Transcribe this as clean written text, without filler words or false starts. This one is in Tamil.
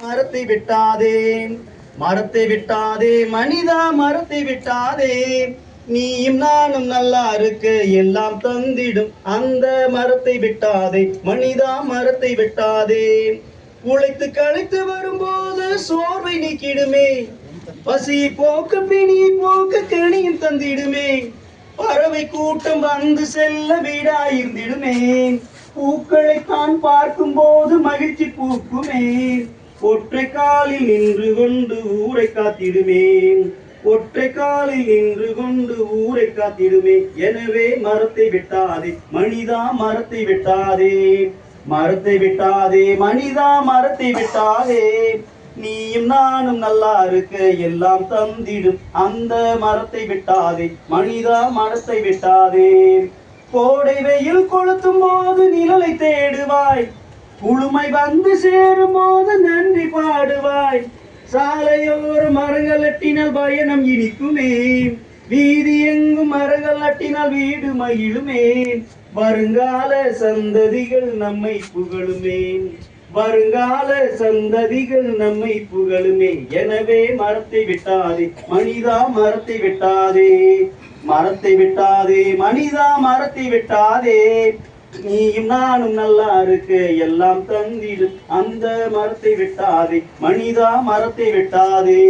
மரத்தை வெட்டாதே, மரத்தை வெட்டாதே மனிதா, மரத்தை வெட்டாதே. நீயும் நானும் நல்லா இருக்க எல்லாம் தந்திடும் அந்த மரத்தை வெட்டாதே மனிதா, மரத்தை வெட்டாதே. உழைத்து களைத்து வரும்போது சோர்வை நீக்கிடுமே, பசி போக்க பிணி போக்க கணியும் தந்திடுமே. பறவை கூட்டம் வந்து செல்ல வீடாயிருந்திடுமே, பூக்களை தான் பார்க்கும் போது மகிழ்ச்சி பூக்குமே. ஒற்றை காலில் நின்று கொண்டு ஊரை காத்திடுமே, ஒற்றை காலில் நின்று கொண்டு ஊரை காத்திடுமே. எனவே மரத்தை வெட்டாதே மனிதா, மரத்தை வெட்டாதே, மரத்தை வெட்டாதே மனிதா, மரத்தை வெட்டாதே. நீயும் நானும் நல்லா இருக்க எல்லாம் தந்திடும் அந்த மரத்தை வெட்டாதே மனிதா, மரத்தை வெட்டாதே. கோடை வெயில் கொளுத்தும் போது நிழலை தேடுவாய், குளுமை வந்து சேரும் போது நன்றி பாடுவாய். சாலையோர மரங்கள் நட்டினால் பயணம் இனிக்குமே, வீதி எங்கும் மரங்கள் நட்டினால் வீடு மகிழுமே. வருங்கால சந்ததிகள் நம்மை புகழுமே, வருங்கால சந்ததிகள் நம்மை புகழுமே. எனவே மரத்தை வெட்டாதே மனிதா, மரத்தை வெட்டாதே, மரத்தை வெட்டாதே மனிதா, மரத்தை வெட்டாதே. நீயும் நானும் நல்லா இருக்க எல்லாம் தந்திடும் அந்த மரத்தை வெட்டாதே மனிதா, மரத்தை வெட்டாதே.